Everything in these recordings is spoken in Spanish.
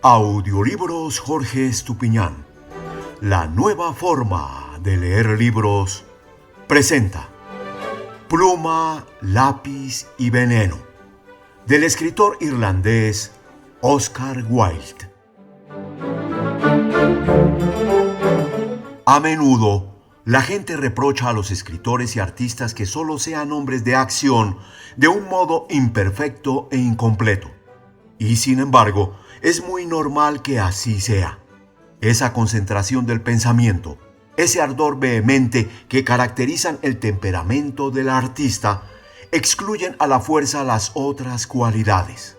Audiolibros Jorge Estupiñán. La nueva forma de leer libros presenta Pluma, lápiz y veneno, del escritor irlandés Oscar Wilde. A menudo, la gente reprocha a los escritores y artistas que solo sean hombres de acción de un modo imperfecto e incompleto. Y sin embargo, es muy normal que así sea. Esa concentración del pensamiento, ese ardor vehemente que caracterizan el temperamento del artista, excluyen a la fuerza las otras cualidades.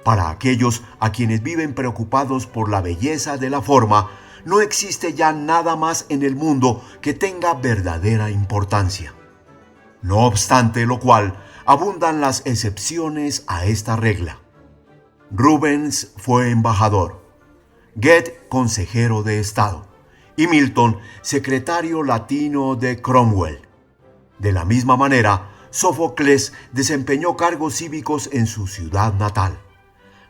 Para aquellos a quienes viven preocupados por la belleza de la forma, no existe ya nada más en el mundo que tenga verdadera importancia. No obstante lo cual, abundan las excepciones a esta regla. Rubens fue embajador, Goethe consejero de Estado y Milton secretario latino de Cromwell. De la misma manera, Sófocles desempeñó cargos cívicos en su ciudad natal.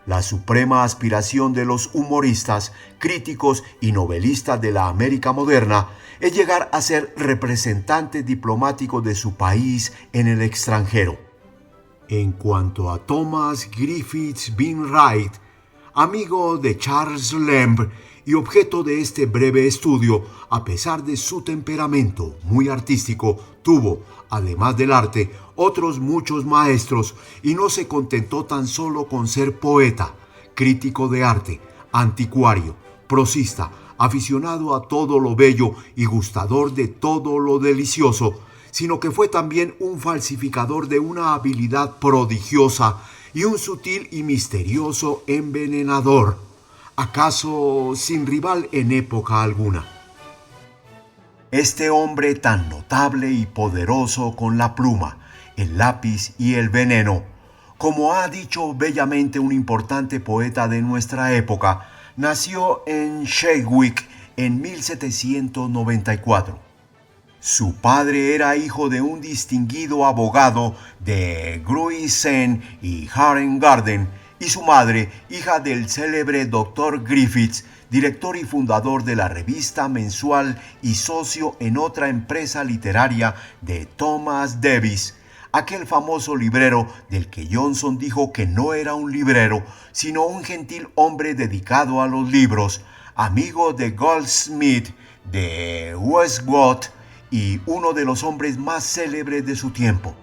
La suprema aspiración de los humoristas, críticos y novelistas de la América moderna es llegar a ser representantes diplomáticos de su país en el extranjero. En cuanto a Thomas Griffiths Wainwright, amigo de Charles Lamb y objeto de este breve estudio, a pesar de su temperamento muy artístico, tuvo, además del arte, otros muchos maestros y no se contentó tan solo con ser poeta, crítico de arte, anticuario, prosista, aficionado a todo lo bello y gustador de todo lo delicioso, sino que fue también un falsificador de una habilidad prodigiosa y un sutil y misterioso envenenador, acaso sin rival en época alguna. Este hombre tan notable y poderoso con la pluma, el lápiz y el veneno, como ha dicho bellamente un importante poeta de nuestra época, nació en Cheswick en 1794. Su padre era hijo de un distinguido abogado de Gruysen y Hatton Garden y su madre, hija del célebre Dr. Griffiths, director y fundador de la revista mensual y socio en otra empresa literaria de Thomas Davies, aquel famoso librero del que Johnson dijo que no era un librero, sino un gentil hombre dedicado a los libros, amigo de Goldsmith, de Wordsworth, y uno de los hombres más célebres de su tiempo.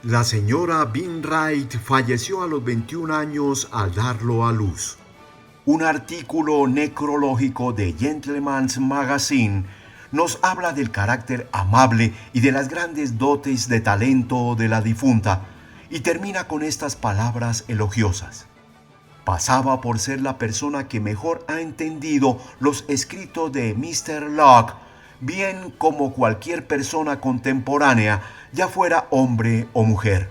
La señora Wainwright falleció a los 21 años al darlo a luz. Un artículo necrológico de Gentleman's Magazine nos habla del carácter amable y de las grandes dotes de talento de la difunta y termina con estas palabras elogiosas. Pasaba por ser la persona que mejor ha entendido los escritos de Mr. Locke, bien como cualquier persona contemporánea, ya fuera hombre o mujer.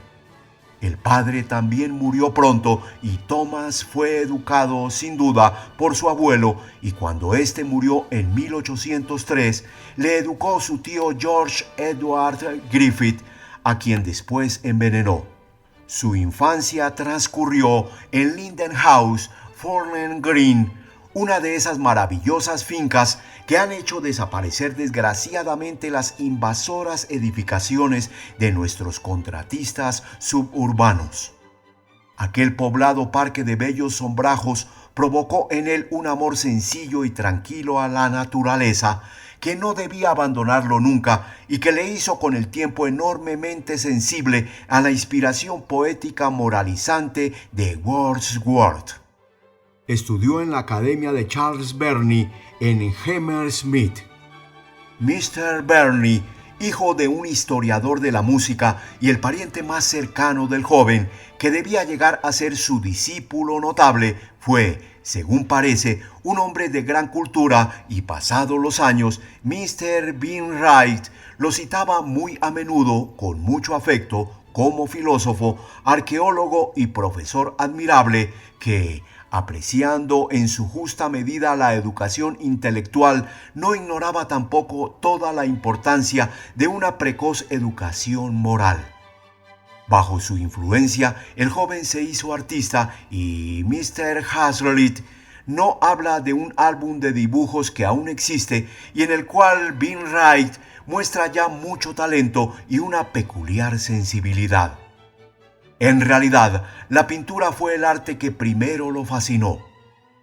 El padre también murió pronto y Thomas fue educado sin duda por su abuelo, y cuando éste murió en 1803, le educó su tío George Edward Griffith, a quien después envenenó. Su infancia transcurrió en Linden House, Farnham Green, una de esas maravillosas fincas que han hecho desaparecer desgraciadamente las invasoras edificaciones de nuestros contratistas suburbanos. Aquel poblado parque de bellos sombrajos provocó en él un amor sencillo y tranquilo a la naturaleza, que no debía abandonarlo nunca y que le hizo con el tiempo enormemente sensible a la inspiración poética moralizante de Wordsworth. Estudió en la Academia de Charles Burney en Hammersmith. Mr. Burney, hijo de un historiador de la música y el pariente más cercano del joven, que debía llegar a ser su discípulo notable, fue, según parece, un hombre de gran cultura y pasados los años, Mr. Wainwright lo citaba muy a menudo, con mucho afecto, como filósofo, arqueólogo y profesor admirable que, apreciando en su justa medida la educación intelectual, no ignoraba tampoco toda la importancia de una precoz educación moral. Bajo su influencia, el joven se hizo artista y Mr. Hazlitt no habla de un álbum de dibujos que aún existe y en el cual Ben Wright muestra ya mucho talento y una peculiar sensibilidad. En realidad, la pintura fue el arte que primero lo fascinó.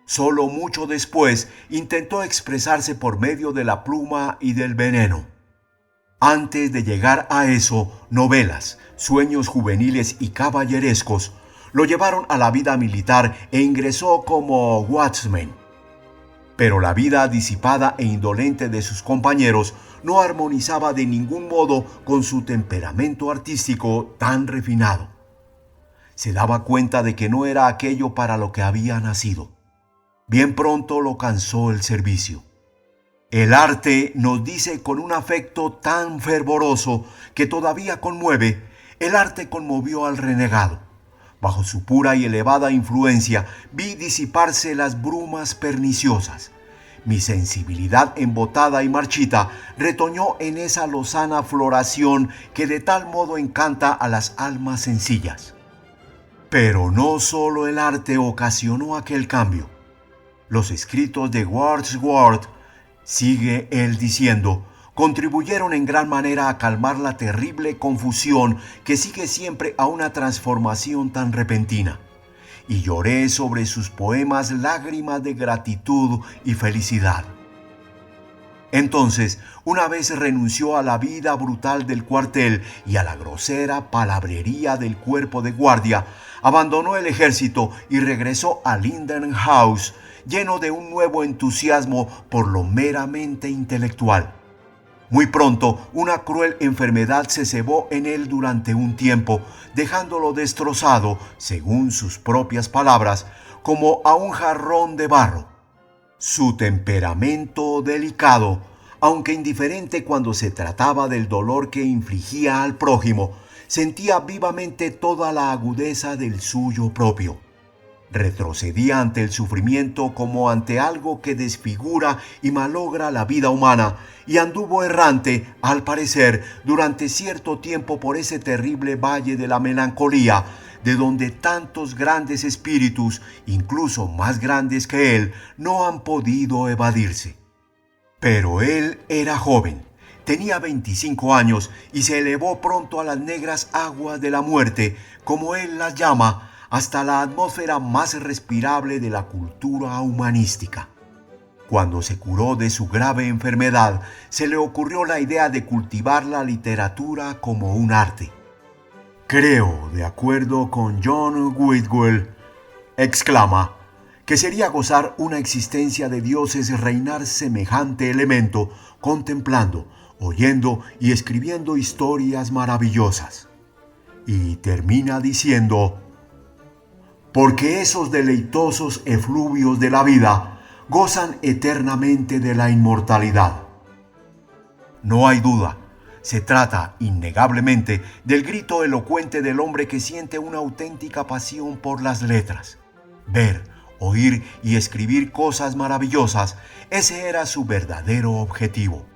Solo mucho después intentó expresarse por medio de la pluma y del veneno. Antes de llegar a eso, novelas, sueños juveniles y caballerescos lo llevaron a la vida militar e ingresó como Watchman. Pero la vida disipada e indolente de sus compañeros no armonizaba de ningún modo con su temperamento artístico tan refinado. Se daba cuenta de que no era aquello para lo que había nacido. Bien pronto lo cansó el servicio. El arte, nos dice con un afecto tan fervoroso que todavía conmueve, el arte conmovió al renegado. Bajo su pura y elevada influencia vi disiparse las brumas perniciosas. Mi sensibilidad embotada y marchita retoñó en esa lozana floración que de tal modo encanta a las almas sencillas. Pero no solo el arte ocasionó aquel cambio. Los escritos de Wordsworth, sigue él diciendo, contribuyeron en gran manera a calmar la terrible confusión que sigue siempre a una transformación tan repentina. Y lloré sobre sus poemas lágrimas de gratitud y felicidad. Entonces, una vez renunció a la vida brutal del cuartel y a la grosera palabrería del cuerpo de guardia, abandonó el ejército y regresó a Linden House, lleno de un nuevo entusiasmo por lo meramente intelectual. Muy pronto, una cruel enfermedad se cebó en él durante un tiempo, dejándolo destrozado, según sus propias palabras, como a un jarrón de barro. Su temperamento delicado, aunque indiferente cuando se trataba del dolor que infligía al prójimo, sentía vivamente toda la agudeza del suyo propio. Retrocedía ante el sufrimiento como ante algo que desfigura y malogra la vida humana, y anduvo errante, al parecer, durante cierto tiempo por ese terrible valle de la melancolía, de donde tantos grandes espíritus, incluso más grandes que él, no han podido evadirse. Pero él era joven, tenía 25 años y se elevó pronto a las negras aguas de la muerte, como él las llama, hasta la atmósfera más respirable de la cultura humanística. Cuando se curó de su grave enfermedad, se le ocurrió la idea de cultivar la literatura como un arte. Creo, de acuerdo con John Whitwell, exclama, que sería gozar una existencia de dioses reinar semejante elemento, contemplando, oyendo y escribiendo historias maravillosas. Y termina diciendo, porque esos deleitosos efluvios de la vida gozan eternamente de la inmortalidad. No hay duda, se trata innegablemente del grito elocuente del hombre que siente una auténtica pasión por las letras. Ver, oír y escribir cosas maravillosas, ese era su verdadero objetivo.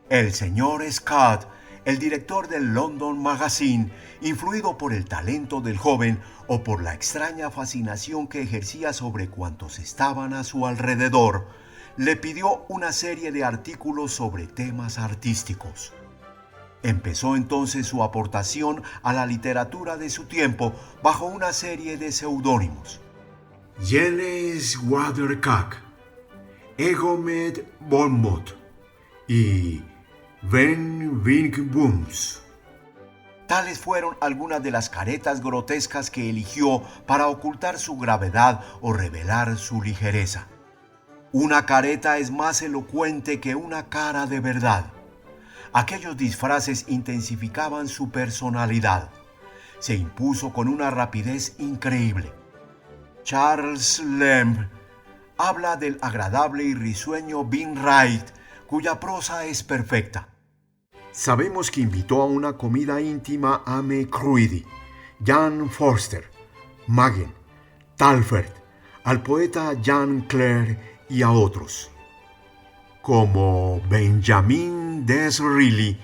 El señor Scott, el director del London Magazine, influido por el talento del joven o por la extraña fascinación que ejercía sobre cuantos estaban a su alrededor, le pidió una serie de artículos sobre temas artísticos. Empezó entonces su aportación a la literatura de su tiempo bajo una serie de seudónimos. James Watercock, Egomet Bonmot y Van Winkbooms. Tales fueron algunas de las caretas grotescas que eligió para ocultar su gravedad o revelar su ligereza. Una careta es más elocuente que una cara de verdad. Aquellos disfraces intensificaban su personalidad. Se impuso con una rapidez increíble. Charles Lamb habla del agradable y risueño Ben Wright, cuya prosa es perfecta. Sabemos que invitó a una comida íntima a Macready, Jan Forster, Magen, Talfert, al poeta Jean Clair y a otros. Como Benjamin Disraeli,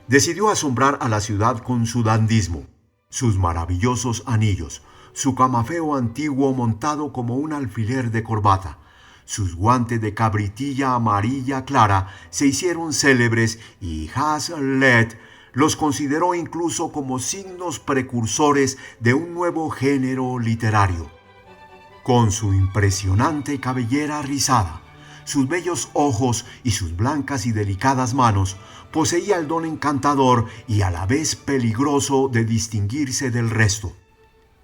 decidió asombrar a la ciudad con su dandismo, sus maravillosos anillos, su camafeo antiguo montado como un alfiler de corbata. Sus guantes de cabritilla amarilla clara se hicieron célebres y Hazlitt los consideró incluso como signos precursores de un nuevo género literario. Con su impresionante cabellera rizada, sus bellos ojos y sus blancas y delicadas manos, poseía el don encantador y a la vez peligroso de distinguirse del resto.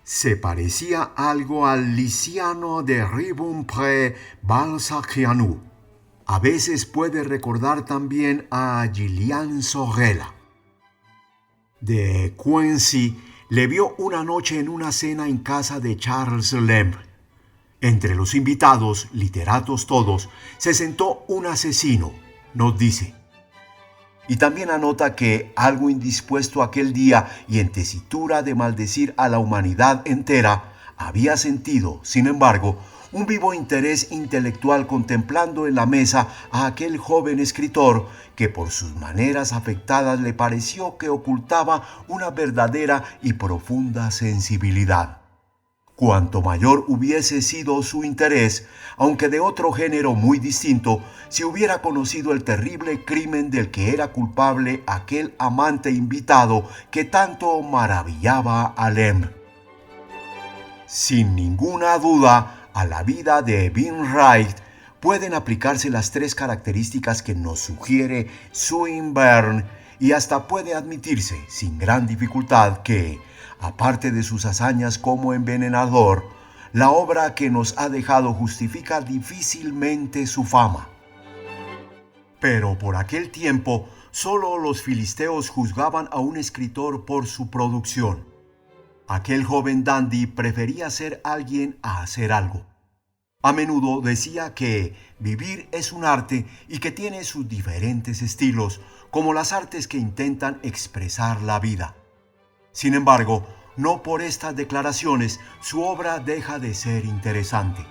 Se parecía algo al Liciano de Ribempré-Balzaciano. A veces puede recordar también a Gillian Sorella. De Quincey le vio una noche en una cena en casa de Charles Lamb. Entre los invitados, literatos todos, se sentó un asesino, nos dice. Y también anota que, algo indispuesto aquel día y en tesitura de maldecir a la humanidad entera, había sentido, sin embargo, un vivo interés intelectual contemplando en la mesa a aquel joven escritor que por sus maneras afectadas le pareció que ocultaba una verdadera y profunda sensibilidad. Cuanto mayor hubiese sido su interés, aunque de otro género muy distinto, si hubiera conocido el terrible crimen del que era culpable aquel amante invitado que tanto maravillaba a Lamb. Sin ninguna duda, a la vida de Wainwright pueden aplicarse las tres características que nos sugiere Swinburne y hasta puede admitirse, sin gran dificultad, que, aparte de sus hazañas como envenenador, la obra que nos ha dejado justifica difícilmente su fama. Pero por aquel tiempo, solo los filisteos juzgaban a un escritor por su producción. Aquel joven dandy prefería ser alguien a hacer algo. A menudo decía que vivir es un arte y que tiene sus diferentes estilos, como las artes que intentan expresar la vida. Sin embargo, no por estas declaraciones su obra deja de ser interesante.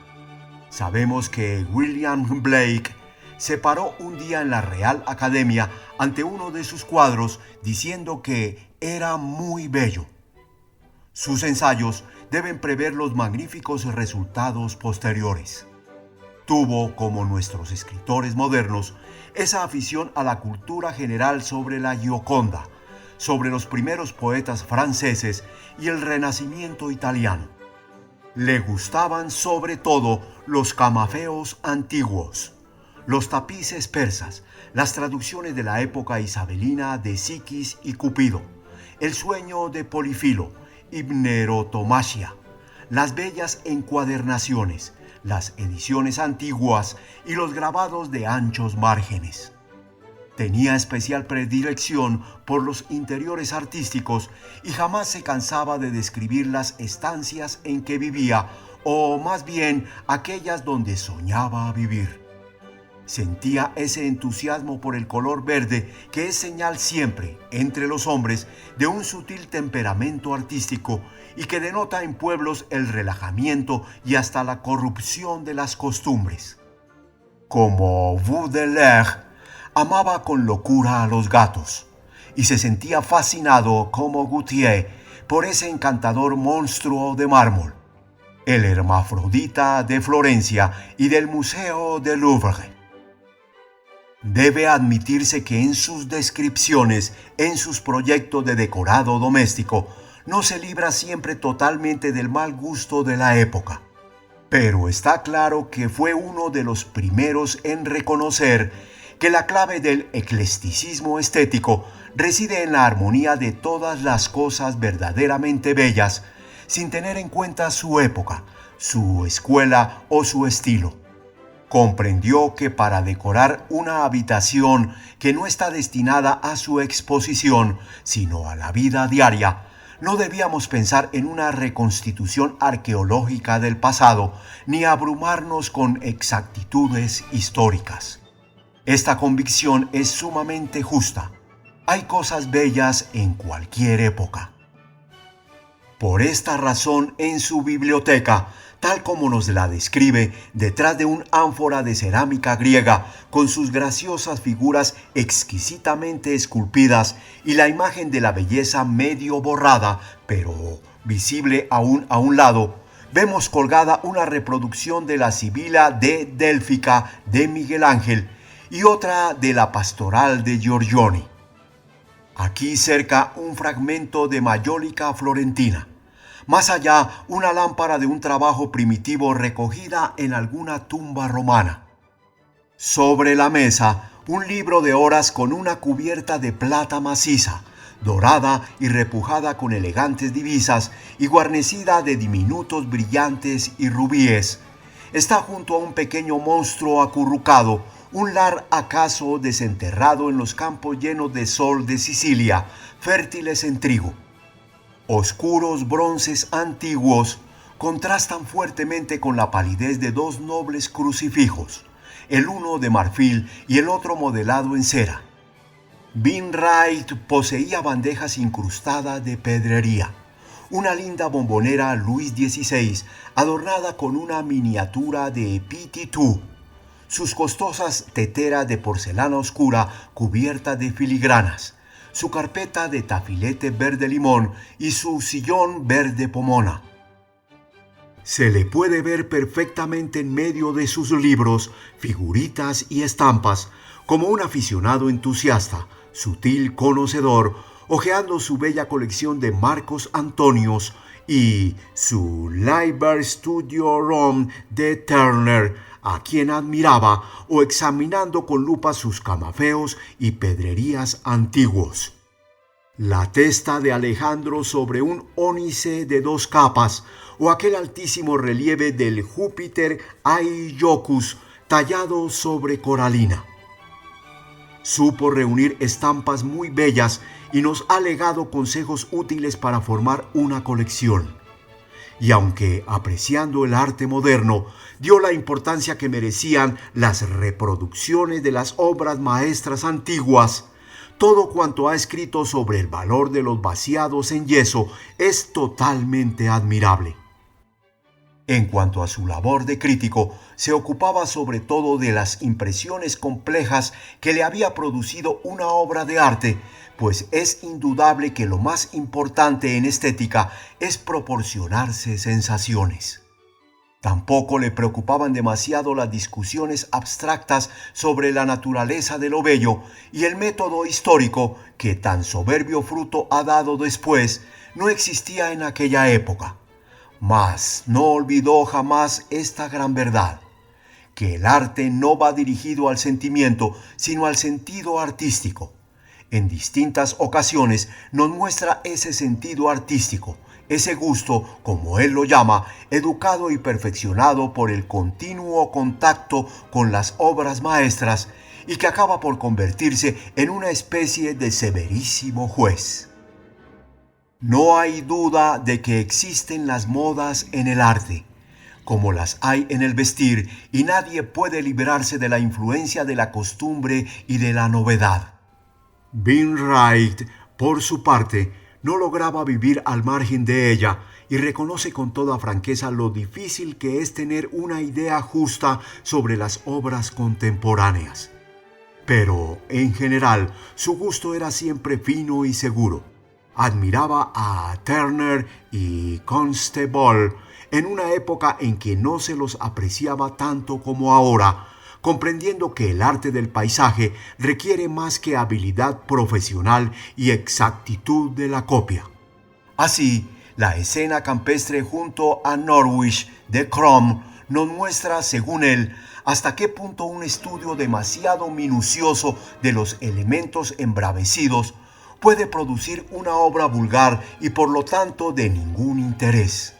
Sabemos que William Blake se paró un día en la Real Academia ante uno de sus cuadros diciendo que era muy bello. Sus ensayos deben prever los magníficos resultados posteriores. Tuvo, como nuestros escritores modernos, esa afición a la cultura general sobre la Gioconda, sobre los primeros poetas franceses y el Renacimiento italiano. Le gustaban sobre todo los camafeos antiguos, los tapices persas, las traducciones de la época isabelina de Psiquis y Cupido, el sueño de Polifilo, Hipnerotomasia, las bellas encuadernaciones, las ediciones antiguas y los grabados de anchos márgenes. Tenía especial predilección por los interiores artísticos y jamás se cansaba de describir las estancias en que vivía, o más bien aquellas donde soñaba vivir. Sentía ese entusiasmo por el color verde que es señal siempre, entre los hombres, de un sutil temperamento artístico y que denota en pueblos el relajamiento y hasta la corrupción de las costumbres. Como Baudelaire, amaba con locura a los gatos y se sentía fascinado como Gautier por ese encantador monstruo de mármol, el hermafrodita de Florencia y del Museo del Louvre. Debe admitirse que en sus descripciones, en sus proyectos de decorado doméstico, no se libra siempre totalmente del mal gusto de la época. Pero está claro que fue uno de los primeros en reconocer que la clave del eclecticismo estético reside en la armonía de todas las cosas verdaderamente bellas, sin tener en cuenta su época, su escuela o su estilo. Comprendió que para decorar una habitación que no está destinada a su exposición, sino a la vida diaria, no debíamos pensar en una reconstitución arqueológica del pasado, ni abrumarnos con exactitudes históricas. Esta convicción es sumamente justa. Hay cosas bellas en cualquier época. Por esta razón, en su biblioteca, tal como nos la describe, detrás de un ánfora de cerámica griega, con sus graciosas figuras exquisitamente esculpidas y la imagen de la belleza medio borrada, pero visible aún a un lado, vemos colgada una reproducción de la Sibila de Délfica de Miguel Ángel y otra de la Pastoral de Giorgione. Aquí cerca un fragmento de Mayólica florentina. Más allá, una lámpara de un trabajo primitivo recogida en alguna tumba romana. Sobre la mesa, un libro de horas con una cubierta de plata maciza, dorada y repujada con elegantes divisas y guarnecida de diminutos brillantes y rubíes. Está junto a un pequeño monstruo acurrucado, un lar acaso desenterrado en los campos llenos de sol de Sicilia, fértiles en trigo. Oscuros bronces antiguos contrastan fuertemente con la palidez de dos nobles crucifijos, el uno de marfil y el otro modelado en cera. Wainwright poseía bandejas incrustadas de pedrería, una linda bombonera Luis XVI adornada con una miniatura de Petit Tout, sus costosas teteras de porcelana oscura cubiertas de filigranas, su carpeta de tafilete verde limón y su sillón verde pomona. Se le puede ver perfectamente en medio de sus libros, figuritas y estampas, como un aficionado entusiasta, sutil conocedor, hojeando su bella colección de Marcos Antonios y su Liber Studiorum de Turner, a quien admiraba, o examinando con lupa sus camafeos y pedrerías antiguos. La testa de Alejandro sobre un ónice de 2 capas, o aquel altísimo relieve del Júpiter Aeolocus tallado sobre coralina. Supo reunir estampas muy bellas y nos ha legado consejos útiles para formar una colección. Y aunque, apreciando el arte moderno, dio la importancia que merecían las reproducciones de las obras maestras antiguas, todo cuanto ha escrito sobre el valor de los vaciados en yeso es totalmente admirable. En cuanto a su labor de crítico, se ocupaba sobre todo de las impresiones complejas que le había producido una obra de arte, pues es indudable que lo más importante en estética es proporcionarse sensaciones. Tampoco le preocupaban demasiado las discusiones abstractas sobre la naturaleza de lo bello y el método histórico que tan soberbio fruto ha dado después no existía en aquella época. Mas no olvidó jamás esta gran verdad, que el arte no va dirigido al sentimiento, sino al sentido artístico. En distintas ocasiones nos muestra ese sentido artístico, ese gusto, como él lo llama, educado y perfeccionado por el continuo contacto con las obras maestras y que acaba por convertirse en una especie de severísimo juez. No hay duda de que existen las modas en el arte, como las hay en el vestir, y nadie puede librarse de la influencia de la costumbre y de la novedad. Wainwright, por su parte, no lograba vivir al margen de ella y reconoce con toda franqueza lo difícil que es tener una idea justa sobre las obras contemporáneas. Pero, en general, su gusto era siempre fino y seguro. Admiraba a Turner y Constable en una época en que no se los apreciaba tanto como ahora, comprendiendo que el arte del paisaje requiere más que habilidad profesional y exactitud de la copia. Así, la escena campestre junto a Norwich de Crumb nos muestra, según él, hasta qué punto un estudio demasiado minucioso de los elementos embravecidos puede producir una obra vulgar y por lo tanto de ningún interés.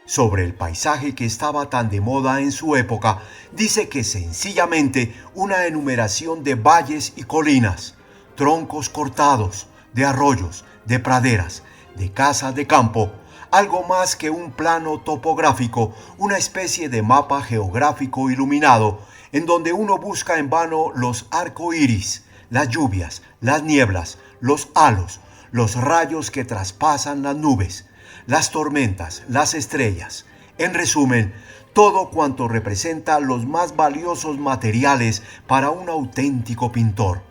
Sobre el paisaje que estaba tan de moda en su época, dice que sencillamente una enumeración de valles y colinas, troncos cortados, de arroyos, de praderas, de casas de campo, algo más que un plano topográfico, una especie de mapa geográfico iluminado, en donde uno busca en vano los arcoíris, las lluvias, las nieblas, los halos, los rayos que traspasan las nubes, las tormentas, las estrellas, en resumen, todo cuanto representa los más valiosos materiales para un auténtico pintor.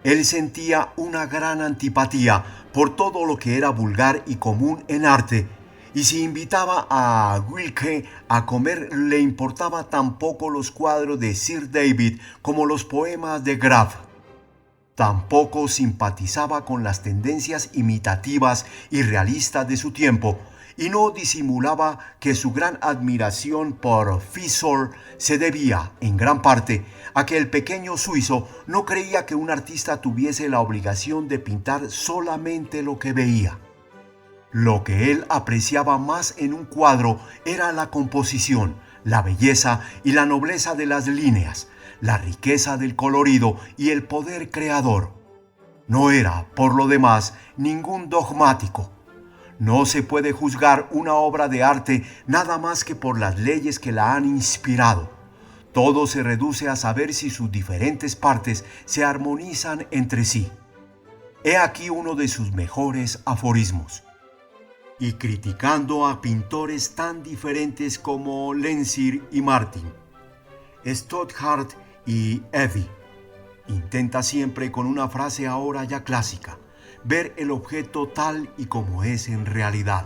Él sentía una gran antipatía por todo lo que era vulgar y común en arte, y si invitaba a Wilke a comer le importaba tan poco los cuadros de Sir David como los poemas de Graf. Tampoco simpatizaba con las tendencias imitativas y realistas de su tiempo, y no disimulaba que su gran admiración por Fiesole se debía, en gran parte, a que el pequeño suizo no creía que un artista tuviese la obligación de pintar solamente lo que veía. Lo que él apreciaba más en un cuadro era la composición, la belleza y la nobleza de las líneas, la riqueza del colorido y el poder creador. No era, por lo demás, ningún dogmático. No se puede juzgar una obra de arte nada más que por las leyes que la han inspirado. Todo se reduce a saber si sus diferentes partes se armonizan entre sí. He aquí uno de sus mejores aforismos. Y criticando a pintores tan diferentes como Lenzier y Martin, Stothard y Eddy, intenta siempre con una frase ahora ya clásica, ver el objeto tal y como es en realidad.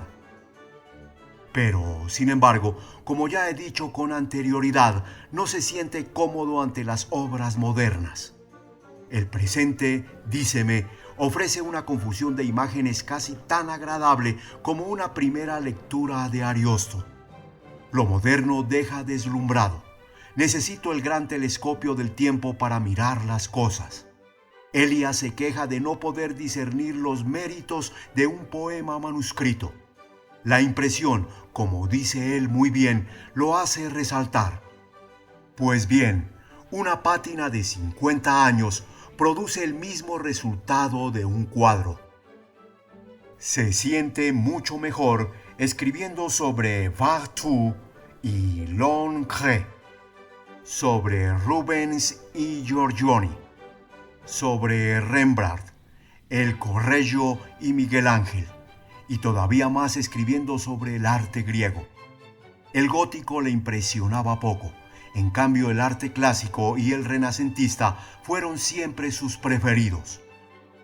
Pero, sin embargo, como ya he dicho con anterioridad, no se siente cómodo ante las obras modernas. El presente, díceme, ofrece una confusión de imágenes casi tan agradable como una primera lectura de Ariosto. Lo moderno deja deslumbrado. Necesito el gran telescopio del tiempo para mirar las cosas. Elias se queja de no poder discernir los méritos de un poema manuscrito. La impresión, como dice él muy bien, lo hace resaltar. Pues bien, una pátina de 50 años produce el mismo resultado de un cuadro. Se siente mucho mejor escribiendo sobre Watteau y Longchamp, sobre Rubens y Giorgione, sobre Rembrandt, el Correggio y Miguel Ángel, y todavía más escribiendo sobre el arte griego. El gótico le impresionaba poco. En cambio, el arte clásico y el renacentista fueron siempre sus preferidos.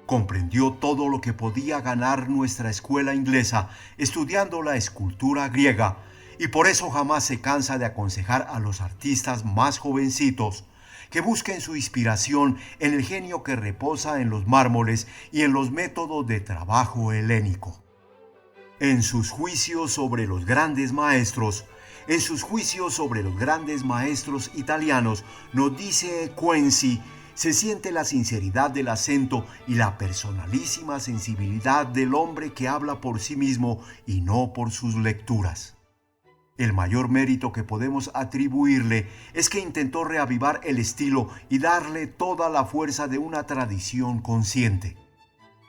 Comprendió todo lo que podía ganar nuestra escuela inglesa estudiando la escultura griega, y por eso jamás se cansa de aconsejar a los artistas más jovencitos que busquen su inspiración en el genio que reposa en los mármoles y en los métodos de trabajo helénico. En sus juicios sobre los grandes maestros italianos, nos dice Quenzi, se siente la sinceridad del acento y la personalísima sensibilidad del hombre que habla por sí mismo y no por sus lecturas. El mayor mérito que podemos atribuirle es que intentó reavivar el estilo y darle toda la fuerza de una tradición consciente.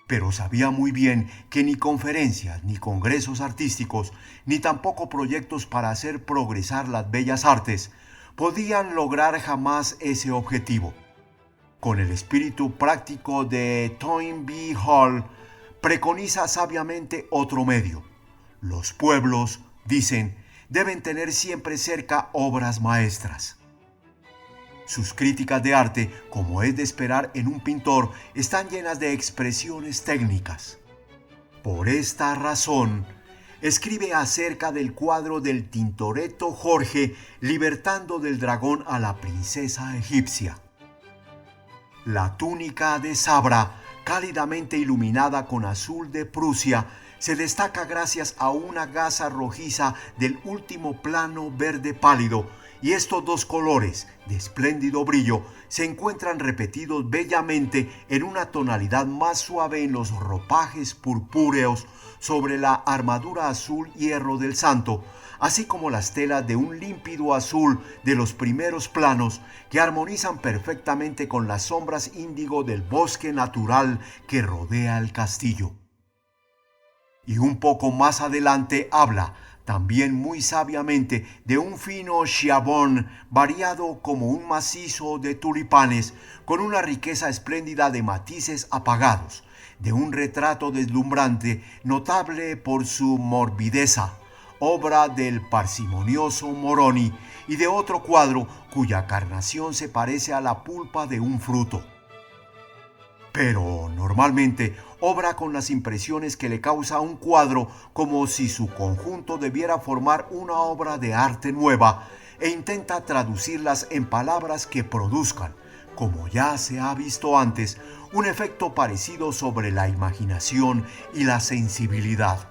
Pero sabía muy bien que ni conferencias, ni congresos artísticos, ni tampoco proyectos para hacer progresar las bellas artes, podían lograr jamás ese objetivo. Con el espíritu práctico de Toynbee Hall, preconiza sabiamente otro medio. Los pueblos, dicen, deben tener siempre cerca obras maestras. Sus críticas de arte, como es de esperar en un pintor, están llenas de expresiones técnicas. Por esta razón, escribe acerca del cuadro del Tintoretto Jorge libertando del dragón a la princesa egipcia. La túnica de Sabra, cálidamente iluminada con azul de Prusia, se destaca gracias a una gasa rojiza del último plano verde pálido, y estos dos colores, de espléndido brillo, se encuentran repetidos bellamente en una tonalidad más suave en los ropajes purpúreos sobre la armadura azul hierro del santo, así como las telas de un límpido azul de los primeros planos que armonizan perfectamente con las sombras índigo del bosque natural que rodea el castillo. Y un poco más adelante habla, también muy sabiamente, de un fino chiavón variado como un macizo de tulipanes, con una riqueza espléndida de matices apagados, de un retrato deslumbrante, notable por su morbideza, obra del parsimonioso Moroni, y de otro cuadro cuya carnación se parece a la pulpa de un fruto. pero normalmente obra con las impresiones que le causa un cuadro como si su conjunto debiera formar una obra de arte nueva e intenta traducirlas en palabras que produzcan, como ya se ha visto antes, un efecto parecido sobre la imaginación y la sensibilidad.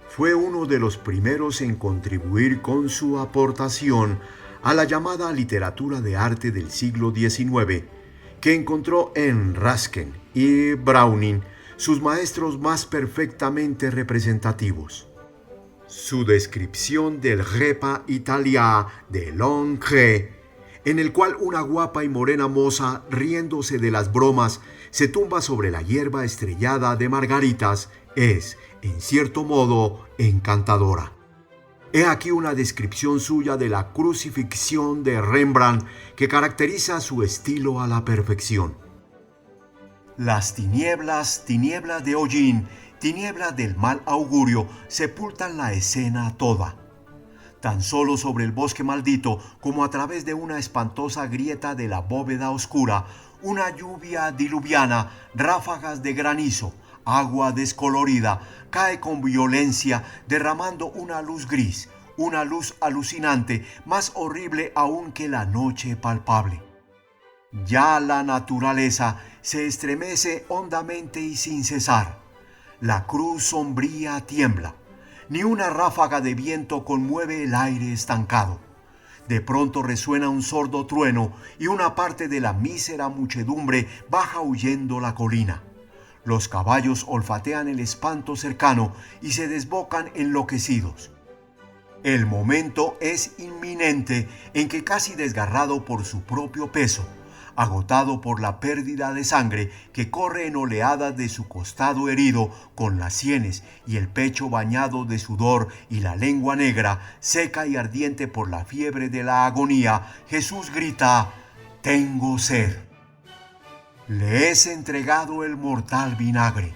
Fue uno de los primeros en contribuir con su aportación a la llamada literatura de arte del siglo XIX, que encontró en Ruskin y Browning sus maestros más perfectamente representativos. Su descripción del repas italien de Longret, en el cual una guapa y morena moza, riéndose de las bromas, se tumba sobre la hierba estrellada de margaritas, es, en cierto modo, encantadora. He aquí una descripción suya de la crucifixión de Rembrandt que caracteriza su estilo a la perfección. Las tinieblas, tinieblas de hollín, tinieblas del mal augurio, sepultan la escena toda. Tan solo sobre el bosque maldito, como a través de una espantosa grieta de la bóveda oscura, una lluvia diluviana, ráfagas de granizo, agua descolorida, cae con violencia, derramando una luz gris, una luz alucinante, más horrible aún que la noche palpable. Ya la naturaleza se estremece hondamente y sin cesar. La cruz sombría tiembla. Ni una ráfaga de viento conmueve el aire estancado. De pronto resuena un sordo trueno y una parte de la mísera muchedumbre baja huyendo la colina. Los caballos olfatean el espanto cercano y se desbocan enloquecidos. El momento es inminente en que, casi desgarrado por su propio peso, agotado por la pérdida de sangre que corre en oleadas de su costado herido, con las sienes y el pecho bañado de sudor y la lengua negra, seca y ardiente por la fiebre de la agonía, Jesús grita: «Tengo sed». Le es entregado el mortal vinagre.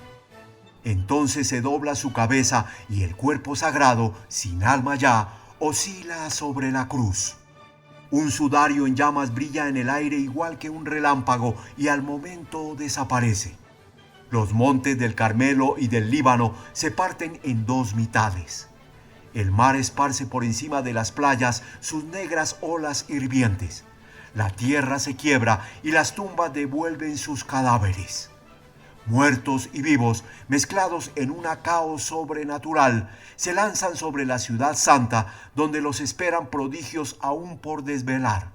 Entonces se dobla su cabeza y el cuerpo sagrado, sin alma ya, oscila sobre la cruz. Un sudario en llamas brilla en el aire igual que un relámpago y al momento desaparece. Los montes del Carmelo y del Líbano se parten en dos mitades. El mar esparce por encima de las playas sus negras olas hirvientes. La tierra se quiebra y las tumbas devuelven sus cadáveres. Muertos y vivos, mezclados en un caos sobrenatural, se lanzan sobre la ciudad santa, donde los esperan prodigios aún por desvelar.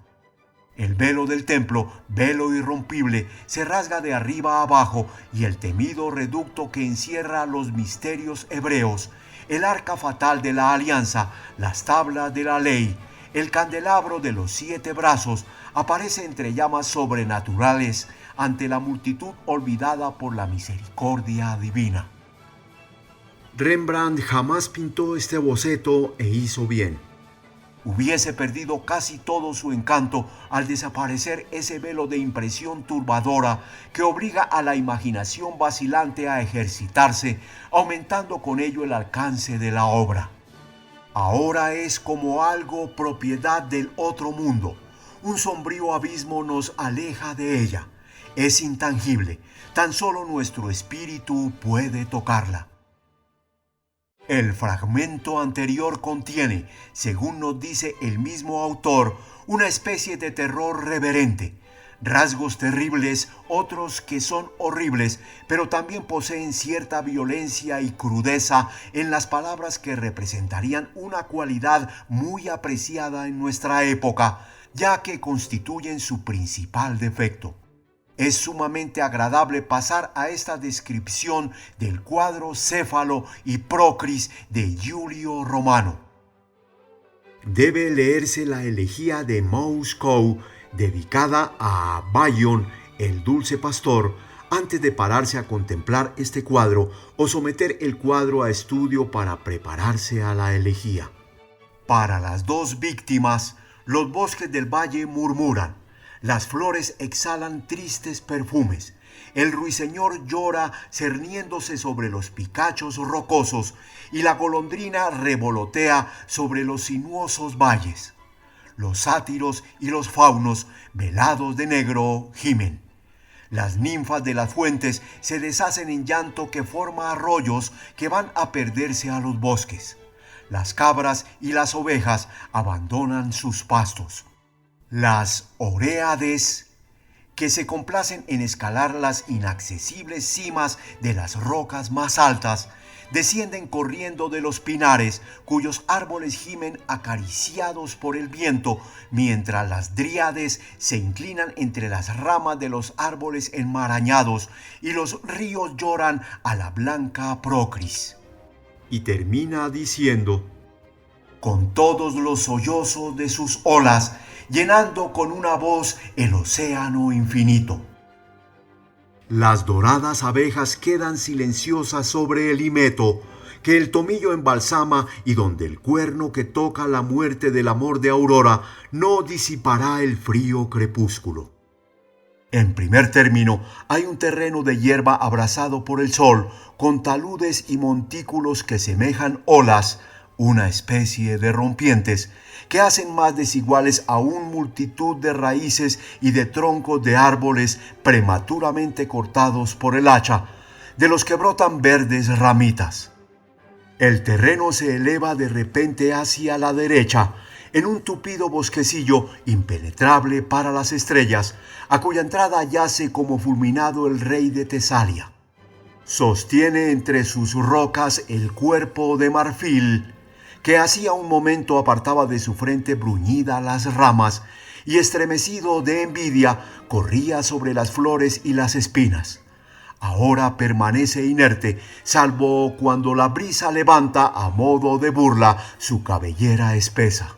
El velo del templo, velo irrompible, se rasga de arriba a abajo, y el temido reducto que encierra los misterios hebreos, el arca fatal de la alianza, las tablas de la ley, el candelabro de los 7 brazos, aparece entre llamas sobrenaturales ante la multitud olvidada por la misericordia divina. Rembrandt jamás pintó este boceto e hizo bien. Hubiese perdido casi todo su encanto al desaparecer ese velo de impresión turbadora que obliga a la imaginación vacilante a ejercitarse, aumentando con ello el alcance de la obra. Ahora es como algo propiedad del otro mundo. Un sombrío abismo nos aleja de ella. Es intangible, tan solo nuestro espíritu puede tocarla. El fragmento anterior contiene, según nos dice el mismo autor, una especie de terror reverente, rasgos terribles, otros que son horribles, pero también poseen cierta violencia y crudeza en las palabras que representarían una cualidad muy apreciada en nuestra época, ya que constituyen su principal defecto. Es sumamente agradable pasar a esta descripción del cuadro Céfalo y Procris de Giulio Romano. Debe leerse la elegía de Moscow dedicada a Bayon, el dulce pastor, antes de pararse a contemplar este cuadro o someter el cuadro a estudio para prepararse a la elegía. Para las dos víctimas, los bosques del valle murmuran. Las flores exhalan tristes perfumes. El ruiseñor llora cerniéndose sobre los picachos rocosos y la golondrina revolotea sobre los sinuosos valles. Los sátiros y los faunos, velados de negro, gimen. Las ninfas de las fuentes se deshacen en llanto que forma arroyos que van a perderse a los bosques. Las cabras y las ovejas abandonan sus pastos. Las oréades, que se complacen en escalar las inaccesibles cimas de las rocas más altas, descienden corriendo de los pinares, cuyos árboles gimen acariciados por el viento, mientras las dríades se inclinan entre las ramas de los árboles enmarañados y los ríos lloran a la blanca Procris. Y termina diciendo: con todos los sollozos de sus olas, llenando con una voz el océano infinito. Las doradas abejas quedan silenciosas sobre el himeto que el tomillo embalsama y donde el cuerno que toca la muerte del amor de Aurora no disipará el frío crepúsculo. En primer término, hay un terreno de hierba abrasado por el sol, con taludes y montículos que semejan olas, una especie de rompientes, que hacen más desiguales aún multitud de raíces y de troncos de árboles prematuramente cortados por el hacha, de los que brotan verdes ramitas. El terreno se eleva de repente hacia la derecha, en un tupido bosquecillo impenetrable para las estrellas, a cuya entrada yace como fulminado el rey de Tesalia. Sostiene entre sus rocas el cuerpo de marfil, que hacía un momento apartaba de su frente bruñida las ramas, y estremecido de envidia corría sobre las flores y las espinas. Ahora permanece inerte, salvo cuando la brisa levanta a modo de burla su cabellera espesa.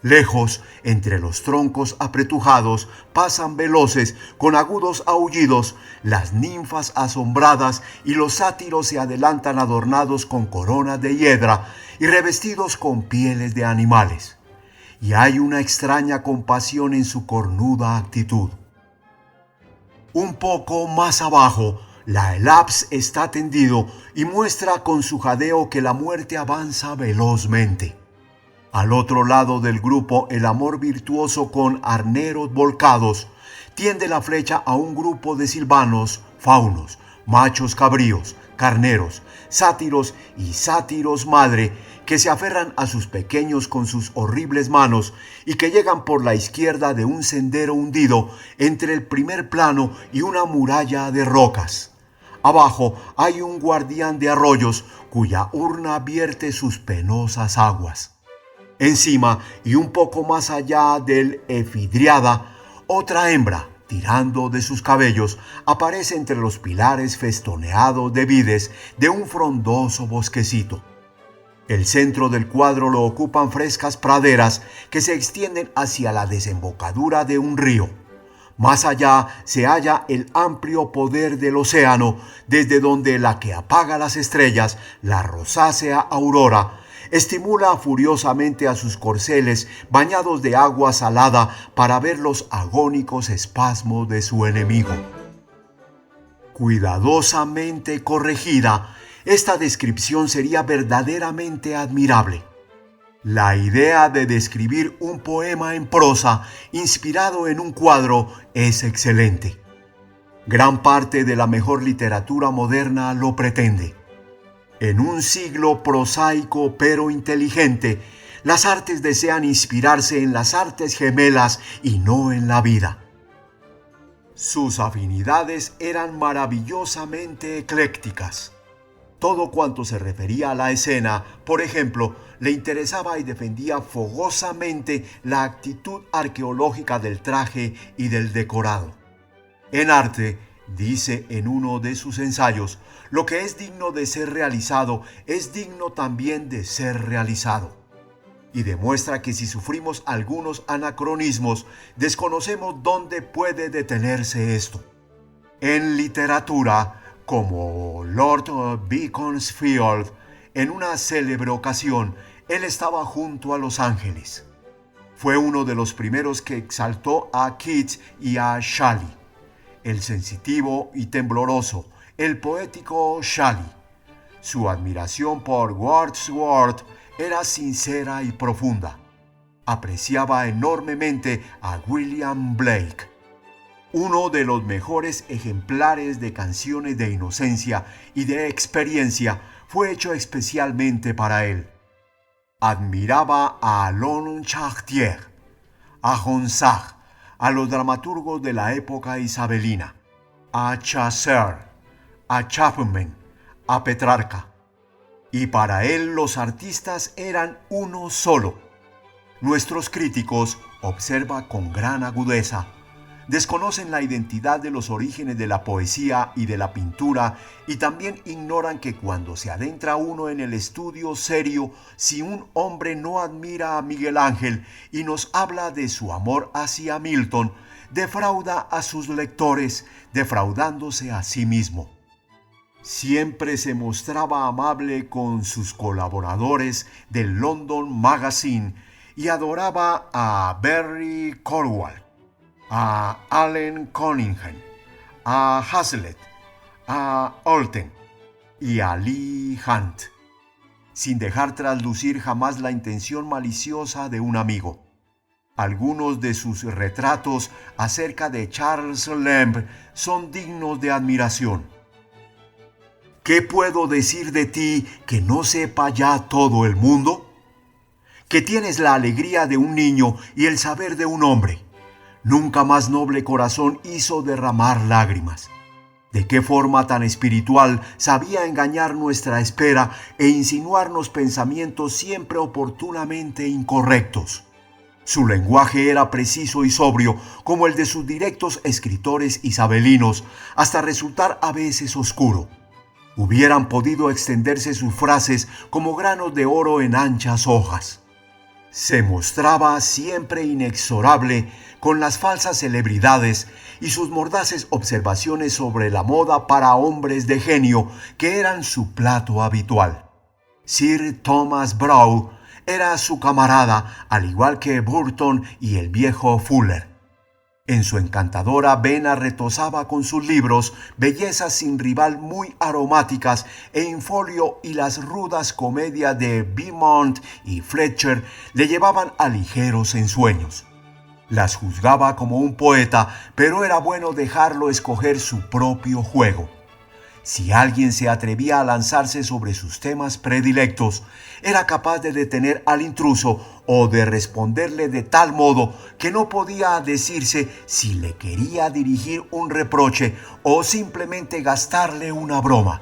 Lejos, entre los troncos apretujados, pasan veloces, con agudos aullidos, las ninfas asombradas y los sátiros se adelantan adornados con coronas de hiedra y revestidos con pieles de animales. Y hay una extraña compasión en su cornuda actitud. Un poco más abajo, la elaps está tendido y muestra con su jadeo que la muerte avanza velozmente. Al otro lado del grupo, el amor virtuoso con arneros volcados tiende la flecha a un grupo de silvanos, faunos, machos cabríos, carneros, sátiros y sátiros madre que se aferran a sus pequeños con sus horribles manos y que llegan por la izquierda de un sendero hundido entre el primer plano y una muralla de rocas. Abajo hay un guardián de arroyos cuya urna vierte sus penosas aguas. Encima y un poco más allá del Efidriada, otra hembra, tirando de sus cabellos, aparece entre los pilares festoneados de vides de un frondoso bosquecito. El centro del cuadro lo ocupan frescas praderas que se extienden hacia la desembocadura de un río. Más allá se halla el amplio poder del océano, desde donde la que apaga las estrellas, la rosácea aurora, estimula furiosamente a sus corceles bañados de agua salada para ver los agónicos espasmos de su enemigo. Cuidadosamente corregida, esta descripción sería verdaderamente admirable. La idea de describir un poema en prosa inspirado en un cuadro es excelente. Gran parte de la mejor literatura moderna lo pretende. En un siglo prosaico pero inteligente, las artes desean inspirarse en las artes gemelas y no en la vida. Sus afinidades eran maravillosamente eclécticas. Todo cuanto se refería a la escena, por ejemplo, le interesaba y defendía fogosamente la actitud arqueológica del traje y del decorado. En arte, dice en uno de sus ensayos, lo que es digno de ser realizado es digno también de ser realizado. Y demuestra que si sufrimos algunos anacronismos, desconocemos dónde puede detenerse esto. En literatura, como Lord Beaconsfield, en una célebre ocasión, él estaba junto a los ángeles. Fue uno de los primeros que exaltó a Keats y a Shelley, el sensitivo y tembloroso, el poético Shelley. Su admiración por Wordsworth era sincera y profunda. Apreciaba enormemente a William Blake. Uno de los mejores ejemplares de canciones de inocencia y de experiencia fue hecho especialmente para él. Admiraba a Alon Chartier, a Ronsard, a los dramaturgos de la época isabelina, a Chaucer, a Chapman, a Petrarca. Y para él los artistas eran uno solo. Nuestros críticos, observa con gran agudeza, desconocen la identidad de los orígenes de la poesía y de la pintura y también ignoran que cuando se adentra uno en el estudio serio, si un hombre no admira a Miguel Ángel y nos habla de su amor hacia Milton, defrauda a sus lectores, defraudándose a sí mismo. Siempre se mostraba amable con sus colaboradores del London Magazine y adoraba a Barry Cornwall, a Allen Cunningham, a Hazlitt, a Olten y a Leigh Hunt, sin dejar traslucir jamás la intención maliciosa de un amigo. Algunos de sus retratos acerca de Charles Lamb son dignos de admiración. ¿Qué puedo decir de ti que no sepa ya todo el mundo? Que tienes la alegría de un niño y el saber de un hombre. Nunca más noble corazón hizo derramar lágrimas. ¿De qué forma tan espiritual sabía engañar nuestra espera e insinuarnos pensamientos siempre oportunamente incorrectos? Su lenguaje era preciso y sobrio, como el de sus directos escritores isabelinos, hasta resultar a veces oscuro. Hubieran podido extenderse sus frases como granos de oro en anchas hojas. Se mostraba siempre inexorable con las falsas celebridades y sus mordaces observaciones sobre la moda para hombres de genio, que eran su plato habitual. Sir Thomas Brough era su camarada, al igual que Burton y el viejo Fuller. En su encantadora vena retozaba con sus libros bellezas sin rival muy aromáticas e infolio, y las rudas comedias de Beaumont y Fletcher le llevaban a ligeros ensueños. Las juzgaba como un poeta, pero era bueno dejarlo escoger su propio juego. Si alguien se atrevía a lanzarse sobre sus temas predilectos, era capaz de detener al intruso o de responderle de tal modo que no podía decirse si le quería dirigir un reproche o simplemente gastarle una broma.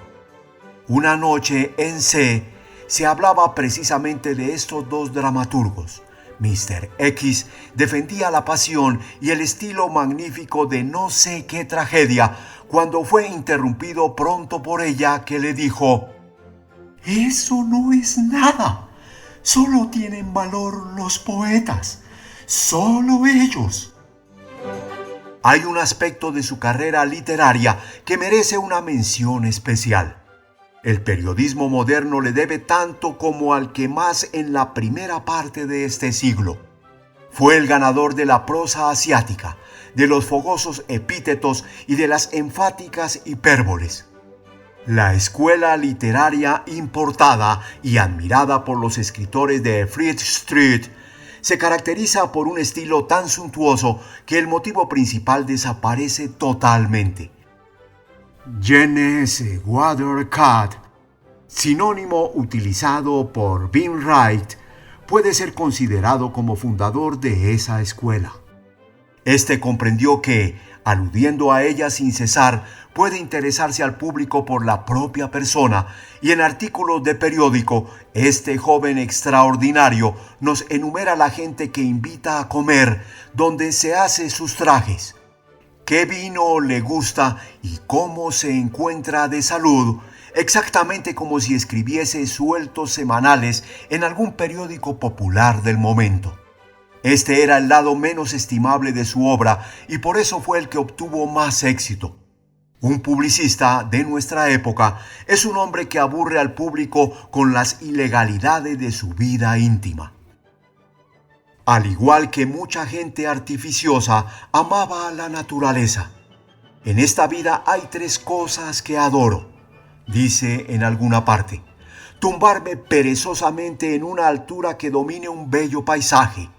Una noche en C se hablaba precisamente de estos dos dramaturgos. Mr. X defendía la pasión y el estilo magnífico de no sé qué tragedia, cuando fue interrumpido pronto por ella, que le dijo: «Eso no es nada. Solo tienen valor los poetas. Solo ellos». Hay un aspecto de su carrera literaria que merece una mención especial. El periodismo moderno le debe tanto como al que más en la primera parte de este siglo. Fue el ganador de la prosa asiática, de los fogosos epítetos y de las enfáticas hipérboles. La escuela literaria importada y admirada por los escritores de Fleet Street se caracteriza por un estilo tan suntuoso que el motivo principal desaparece totalmente. Je ne sais water cat, sinónimo utilizado por Bean Wright, puede ser considerado como fundador de esa escuela. Este comprendió que, aludiendo a ella sin cesar, puede interesarse al público por la propia persona, y en artículos de periódico, este joven extraordinario nos enumera la gente que invita a comer, donde se hace sus trajes, qué vino le gusta y cómo se encuentra de salud, exactamente como si escribiese sueltos semanales en algún periódico popular del momento. Este era el lado menos estimable de su obra y por eso fue el que obtuvo más éxito. Un publicista de nuestra época es un hombre que aburre al público con las ilegalidades de su vida íntima. Al igual que mucha gente artificiosa, amaba a la naturaleza. En esta vida hay 3 cosas que adoro, dice en alguna parte: tumbarme perezosamente en una altura que domine un bello paisaje,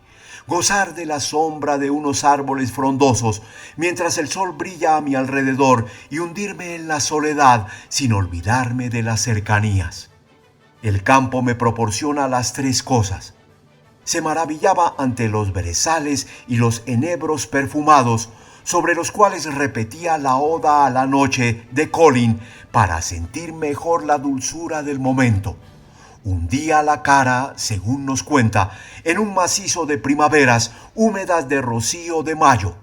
gozar de la sombra de unos árboles frondosos, mientras el sol brilla a mi alrededor, y hundirme en la soledad sin olvidarme de las cercanías. El campo me proporciona las tres cosas. Se maravillaba ante los brezales y los enebros perfumados, sobre los cuales repetía la oda a la noche de Collin para sentir mejor la dulzura del momento. Hundía la cara, según nos cuenta, en un macizo de primaveras húmedas de rocío de mayo.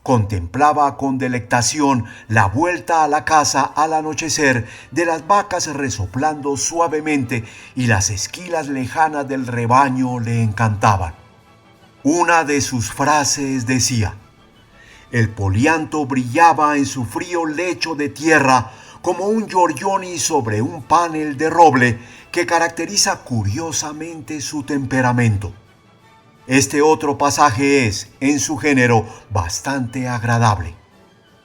Contemplaba con delectación la vuelta a la casa al anochecer de las vacas resoplando suavemente, y las esquilas lejanas del rebaño le encantaban. Una de sus frases decía: el polianto brillaba en su frío lecho de tierra como un Giorgione sobre un panel de roble que caracteriza curiosamente su temperamento. Este otro pasaje es, en su género, bastante agradable.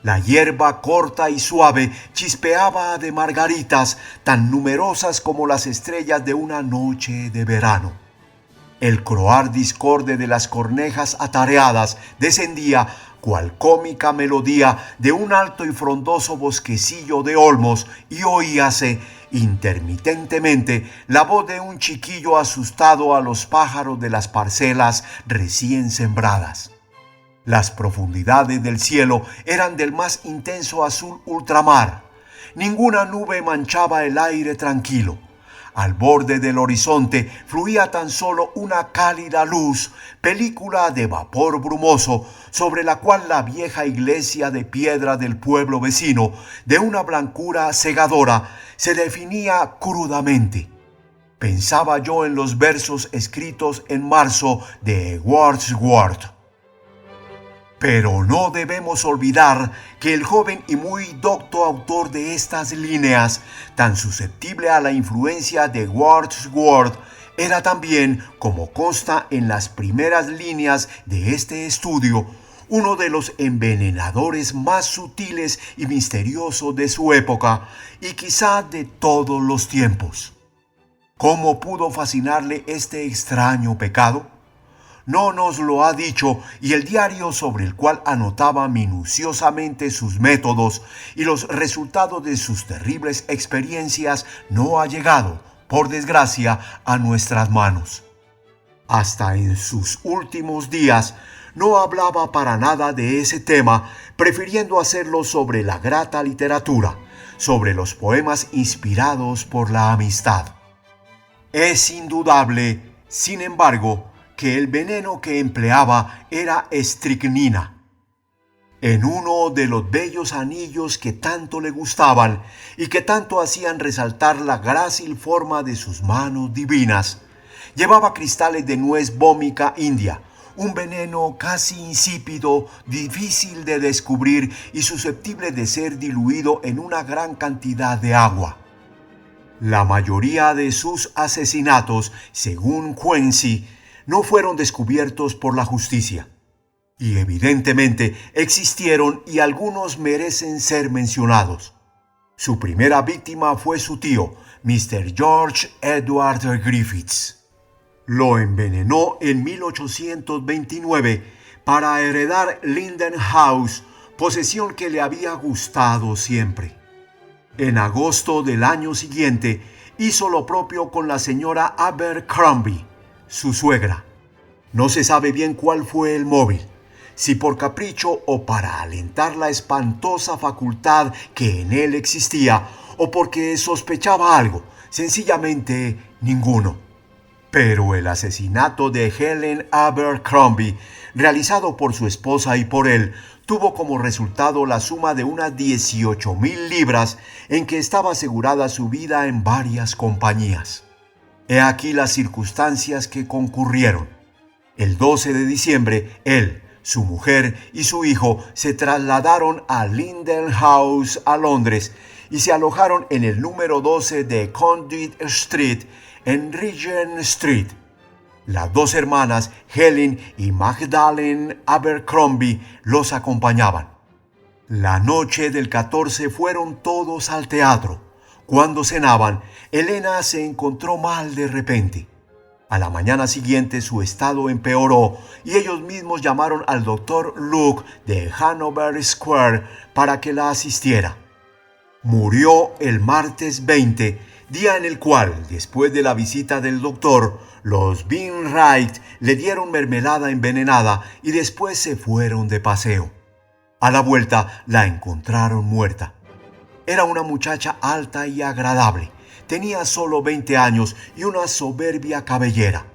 La hierba corta y suave chispeaba de margaritas tan numerosas como las estrellas de una noche de verano. El croar discorde de las cornejas atareadas descendía, cual cómica melodía, de un alto y frondoso bosquecillo de olmos, y oíase intermitentemente la voz de un chiquillo asustado a los pájaros de las parcelas recién sembradas. Las profundidades del cielo eran del más intenso azul ultramar. Ninguna nube manchaba el aire tranquilo. Al borde del horizonte fluía tan solo una cálida luz, película de vapor brumoso, sobre la cual la vieja iglesia de piedra del pueblo vecino, de una blancura cegadora, se definía crudamente. Pensaba yo en los versos escritos en marzo de Wordsworth. Pero no debemos olvidar que el joven y muy docto autor de estas líneas, tan susceptible a la influencia de Wordsworth, era también, como consta en las primeras líneas de este estudio, uno de los envenenadores más sutiles y misteriosos de su época, y quizá de todos los tiempos. ¿Cómo pudo fascinarle este extraño pecado? No nos lo ha dicho, y el diario sobre el cual anotaba minuciosamente sus métodos y los resultados de sus terribles experiencias no ha llegado, por desgracia, a nuestras manos. Hasta en sus últimos días no hablaba para nada de ese tema, prefiriendo hacerlo sobre la grata literatura, sobre los poemas inspirados por la amistad. Es indudable, sin embargo, que el veneno que empleaba era estricnina. En uno de los bellos anillos que tanto le gustaban y que tanto hacían resaltar la grácil forma de sus manos divinas, llevaba cristales de nuez bómica india, un veneno casi insípido, difícil de descubrir y susceptible de ser diluido en una gran cantidad de agua. La mayoría de sus asesinatos, según Quincy, no fueron descubiertos por la justicia. Y evidentemente existieron, y algunos merecen ser mencionados. Su primera víctima fue su tío, Mr. George Edward Griffiths. Lo envenenó en 1829 para heredar Linden House, posesión que le había gustado siempre. En agosto del año siguiente hizo lo propio con la señora Abercrombie, su suegra. No se sabe bien cuál fue el móvil, si por capricho o para alentar la espantosa facultad que en él existía, o porque sospechaba algo, sencillamente ninguno. Pero el asesinato de Helen Abercrombie, realizado por su esposa y por él, tuvo como resultado la suma de unas 18,000 libras en que estaba asegurada su vida en varias compañías. He aquí las circunstancias que concurrieron. El 12 de diciembre, él, su mujer y su hijo se trasladaron a Linden House, a Londres, y se alojaron en el número 12 de Conduit Street, en Regent Street. Las dos hermanas, Helen y Magdalen Abercrombie, los acompañaban. La noche del 14 fueron todos al teatro. Cuando cenaban, Helena se encontró mal de repente. A la mañana siguiente su estado empeoró y ellos mismos llamaron al doctor Luke de Hanover Square para que la asistiera. Murió el martes 20, día en el cual, después de la visita del doctor, los Wainwright le dieron mermelada envenenada y después se fueron de paseo. A la vuelta la encontraron muerta. Era una muchacha alta y agradable. Tenía solo 20 años y una soberbia cabellera.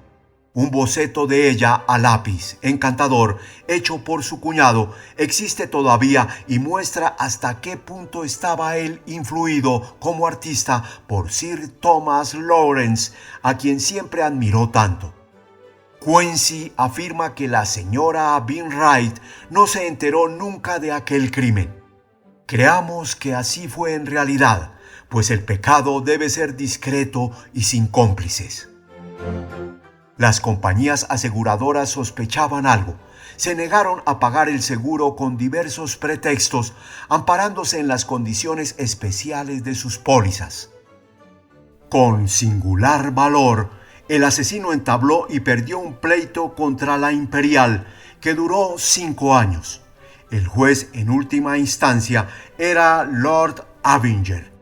Un boceto de ella a lápiz, encantador, hecho por su cuñado, existe todavía y muestra hasta qué punto estaba él influido como artista por Sir Thomas Lawrence, a quien siempre admiró tanto. Quincy afirma que la señora Wainwright no se enteró nunca de aquel crimen. Creamos que así fue en realidad, pues el pecado debe ser discreto y sin cómplices. Las compañías aseguradoras sospechaban algo. Se negaron a pagar el seguro con diversos pretextos, amparándose en las condiciones especiales de sus pólizas. Con singular valor, el asesino entabló y perdió un pleito contra la Imperial, que duró 5 años. El juez en última instancia era Lord Avenger.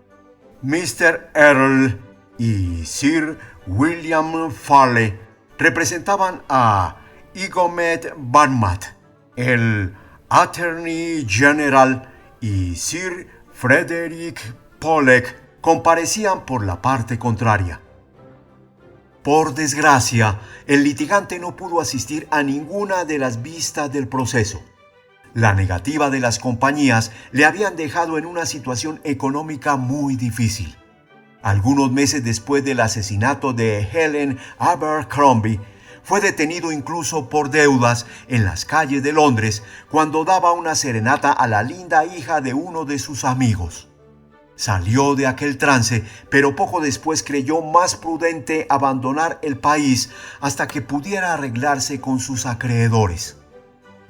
Mr. Earl y Sir William Farley representaban a Egomet Barnmat, el Attorney General, y Sir Frederick Pollock comparecían por la parte contraria. Por desgracia, el litigante no pudo asistir a ninguna de las vistas del proceso. La negativa de las compañías le habían dejado en una situación económica muy difícil. Algunos meses después del asesinato de Helen Abercrombie, fue detenido incluso por deudas en las calles de Londres cuando daba una serenata a la linda hija de uno de sus amigos. Salió de aquel trance, pero poco después creyó más prudente abandonar el país hasta que pudiera arreglarse con sus acreedores.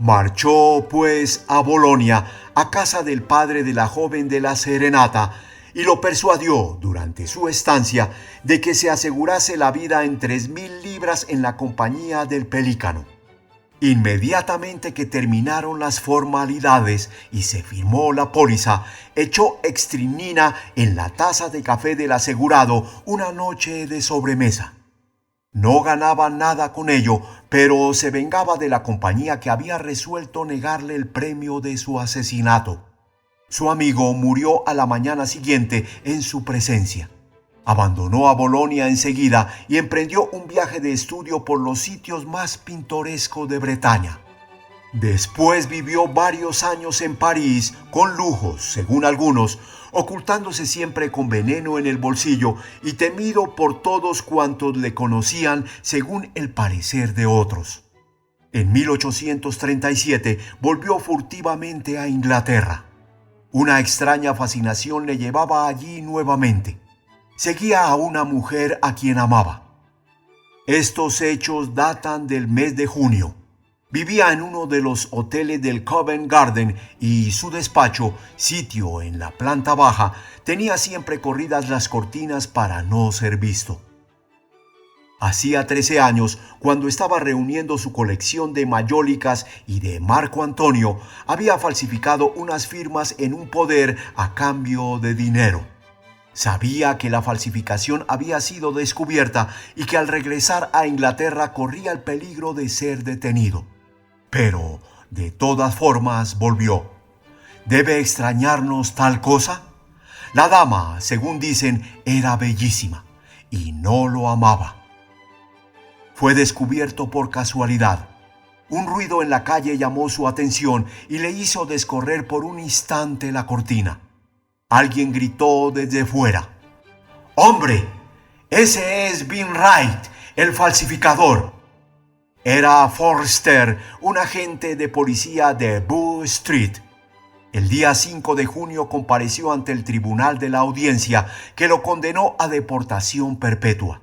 Marchó, pues, a Bolonia, a casa del padre de la joven de la serenata, y lo persuadió, durante su estancia, de que se asegurase la vida en 3,000 libras en la compañía del Pelícano. Inmediatamente que terminaron las formalidades y se firmó la póliza, echó extrinina en la taza de café del asegurado una noche de sobremesa. No ganaba nada con ello, pero se vengaba de la compañía que había resuelto negarle el premio de su asesinato. Su amigo murió a la mañana siguiente en su presencia. Abandonó a Bolonia enseguida y emprendió un viaje de estudio por los sitios más pintorescos de Bretaña. Después vivió varios años en París con lujos, según algunos, ocultándose siempre con veneno en el bolsillo y temido por todos cuantos le conocían, según el parecer de otros. En 1837 volvió furtivamente a Inglaterra. Una extraña fascinación le llevaba allí nuevamente. Seguía a una mujer a quien amaba. Estos hechos datan del mes de junio. Vivía en uno de los hoteles del Covent Garden y su despacho, sitio en la planta baja, tenía siempre corridas las cortinas para no ser visto. Hacía 13 años, cuando estaba reuniendo su colección de mayólicas y de Marco Antonio, había falsificado unas firmas en un poder a cambio de dinero. Sabía que la falsificación había sido descubierta y que al regresar a Inglaterra corría el peligro de ser detenido. Pero, de todas formas, volvió. ¿Debe extrañarnos tal cosa? La dama, según dicen, era bellísima y no lo amaba. Fue descubierto por casualidad. Un ruido en la calle llamó su atención y le hizo descorrer por un instante la cortina. Alguien gritó desde fuera: ¡Hombre! ¡Ese es Wainwright, el falsificador! Era Forster, un agente de policía de Bow Street. El día 5 de junio compareció ante el tribunal de la audiencia, que lo condenó a deportación perpetua.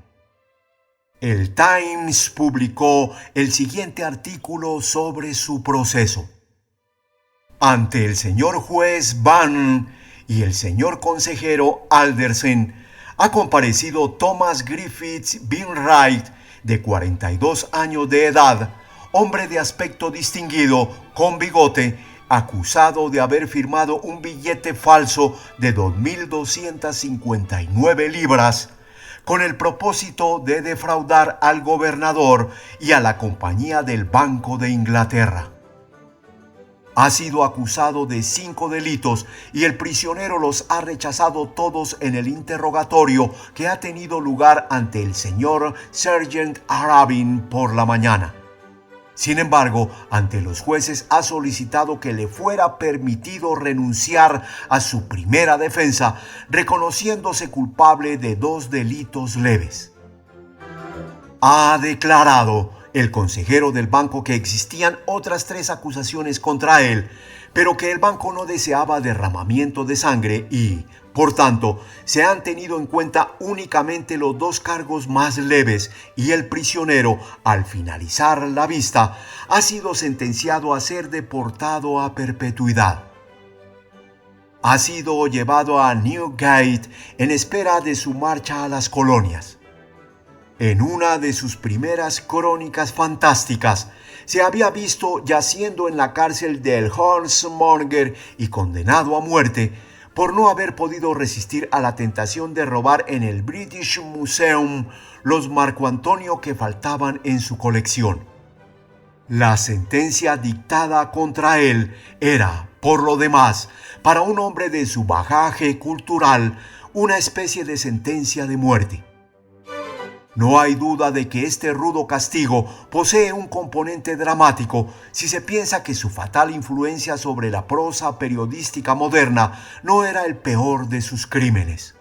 El Times publicó el siguiente artículo sobre su proceso. Ante el señor juez Bann y el señor consejero Alderson ha comparecido Thomas Griffiths Wainwright, de 42 años de edad, hombre de aspecto distinguido, con bigote, acusado de haber firmado un billete falso de 2.259 libras, con el propósito de defraudar al gobernador y a la Compañía del Banco de Inglaterra. Ha sido acusado de 5 delitos y el prisionero los ha rechazado todos en el interrogatorio que ha tenido lugar ante el señor Sergeant Arabin por la mañana. Sin embargo, ante los jueces ha solicitado que le fuera permitido renunciar a su primera defensa, reconociéndose culpable de 2 delitos leves. Ha declarado el consejero del banco que existían otras 3 acusaciones contra él, pero que el banco no deseaba derramamiento de sangre y, por tanto, se han tenido en cuenta únicamente los 2 cargos más leves y el prisionero, al finalizar la vista, ha sido sentenciado a ser deportado a perpetuidad. Ha sido llevado a Newgate en espera de su marcha a las colonias. En una de sus primeras crónicas fantásticas, se había visto yaciendo en la cárcel del Horsemonger y condenado a muerte por no haber podido resistir a la tentación de robar en el British Museum los Marco Antonio que faltaban en su colección. La sentencia dictada contra él era, por lo demás, para un hombre de su bagaje cultural, una especie de sentencia de muerte. No hay duda de que este rudo castigo posee un componente dramático si se piensa que su fatal influencia sobre la prosa periodística moderna no era el peor de sus crímenes.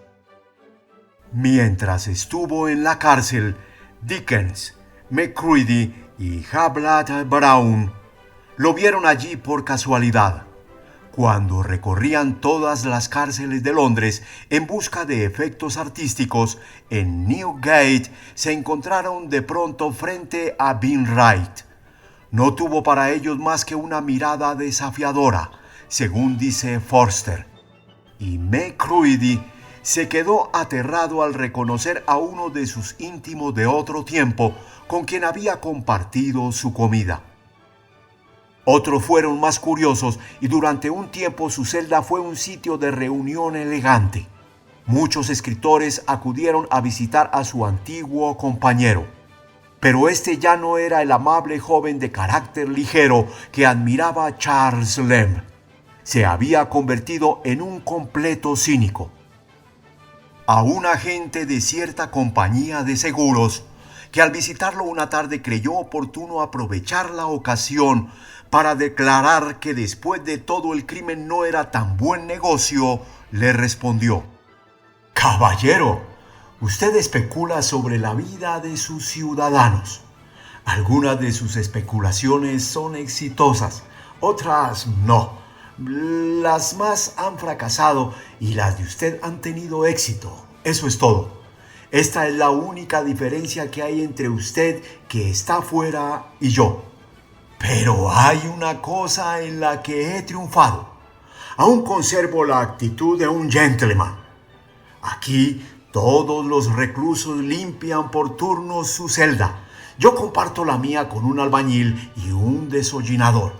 Mientras estuvo en la cárcel, Dickens, Macready y Hablot Brown lo vieron allí por casualidad, cuando recorrían todas las cárceles de Londres en busca de efectos artísticos. En Newgate se encontraron de pronto frente a Wainwright. No tuvo para ellos más que una mirada desafiadora, según dice Forster, y Macready se quedó aterrado al reconocer a uno de sus íntimos de otro tiempo con quien había compartido su comida. Otros fueron más curiosos y durante un tiempo su celda fue un sitio de reunión elegante. Muchos escritores acudieron a visitar a su antiguo compañero, pero este ya no era el amable joven de carácter ligero que admiraba Charles Lamb. Se había convertido en un completo cínico. A un agente de cierta compañía de seguros, que al visitarlo una tarde creyó oportuno aprovechar la ocasión para declarar que después de todo el crimen no era tan buen negocio, le respondió: «Caballero, usted especula sobre la vida de sus ciudadanos. Algunas de sus especulaciones son exitosas, otras no. Las más han fracasado y las de usted han tenido éxito. Eso es todo. Esta es la única diferencia que hay entre usted, que está fuera, y yo. Pero hay una cosa en la que he triunfado. Aún conservo la actitud de un gentleman. Aquí todos los reclusos limpian por turnos su celda. Yo comparto la mía con un albañil y un desollinador.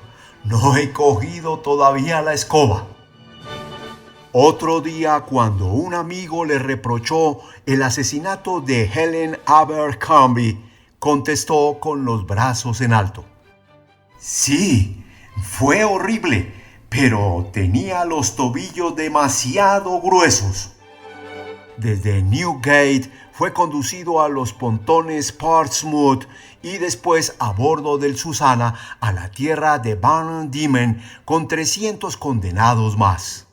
No he cogido todavía la escoba». Otro día, cuando un amigo le reprochó el asesinato de Helen Abercrombie, contestó con los brazos en alto: «Sí, fue horrible, pero tenía los tobillos demasiado gruesos». Desde Newgate fue conducido a los pontones Portsmouth y después a bordo del Susana a la tierra de Van Diemen con 300 condenados más.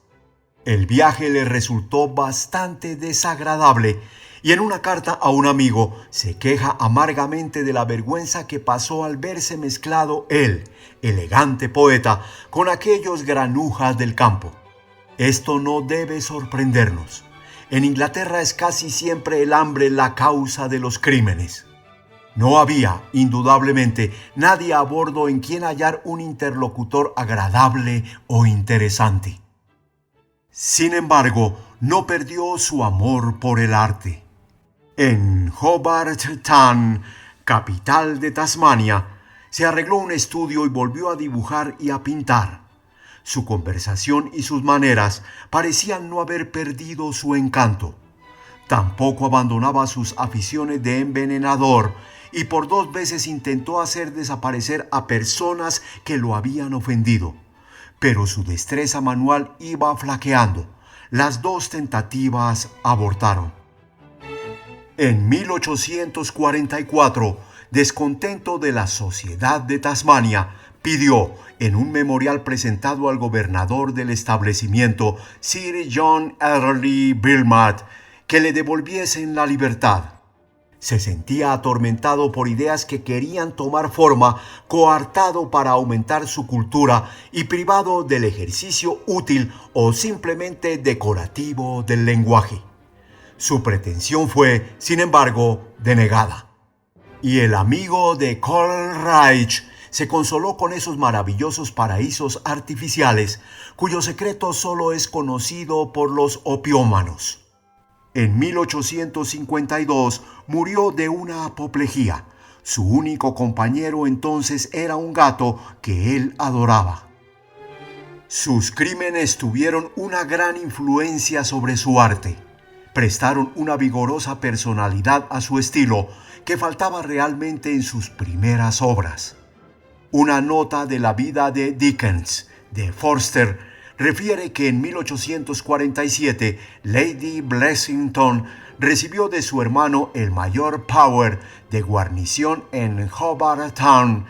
El viaje le resultó bastante desagradable y en una carta a un amigo se queja amargamente de la vergüenza que pasó al verse mezclado él, elegante poeta, con aquellos granujas del campo. Esto no debe sorprendernos. En Inglaterra es casi siempre el hambre la causa de los crímenes. No había, indudablemente, nadie a bordo en quien hallar un interlocutor agradable o interesante. Sin embargo, no perdió su amor por el arte. En Hobart Town capital de Tasmania, se arregló un estudio y volvió a dibujar y a pintar. Su conversación y sus maneras parecían no haber perdido su encanto. Tampoco abandonaba sus aficiones de envenenador y por 2 veces intentó hacer desaparecer a personas que lo habían ofendido. Pero su destreza manual iba flaqueando. Las 2 tentativas abortaron. En 1844, descontento de la sociedad de Tasmania, pidió, en un memorial presentado al gobernador del establecimiento, Sir John Early Wilmot, que le devolviesen la libertad. Se sentía atormentado por ideas que querían tomar forma, coartado para aumentar su cultura y privado del ejercicio útil o simplemente decorativo del lenguaje. Su pretensión fue, sin embargo, denegada. Y el amigo de Coleridge se consoló con esos maravillosos paraísos artificiales, cuyo secreto solo es conocido por los opiómanos. En 1852 murió de una apoplejía. Su único compañero entonces era un gato que él adoraba. Sus crímenes tuvieron una gran influencia sobre su arte. Prestaron una vigorosa personalidad a su estilo que faltaba realmente en sus primeras obras. Una nota de la vida de Dickens, de Forster, refiere que en 1847 Lady Blessington recibió de su hermano el mayor Power de guarnición en Hobart Town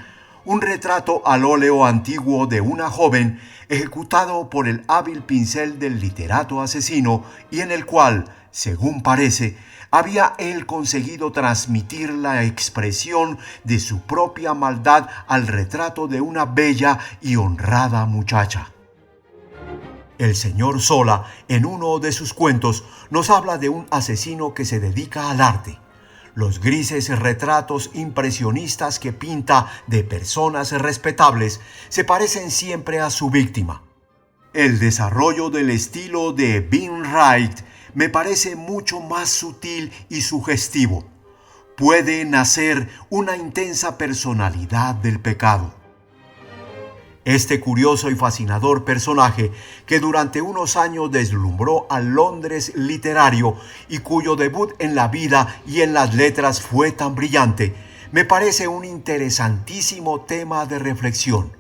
un retrato al óleo antiguo de una joven ejecutado por el hábil pincel del literato asesino y en el cual, según parece, había él conseguido transmitir la expresión de su propia maldad al retrato de una bella y honrada muchacha. El señor Zola, en uno de sus cuentos, nos habla de un asesino que se dedica al arte. Los grises retratos impresionistas que pinta de personas respetables se parecen siempre a su víctima. El desarrollo del estilo de Wainwright me parece mucho más sutil y sugestivo. Puede nacer una intensa personalidad del pecado. Este curioso y fascinador personaje, que durante unos años deslumbró al Londres literario y cuyo debut en la vida y en las letras fue tan brillante, me parece un interesantísimo tema de reflexión.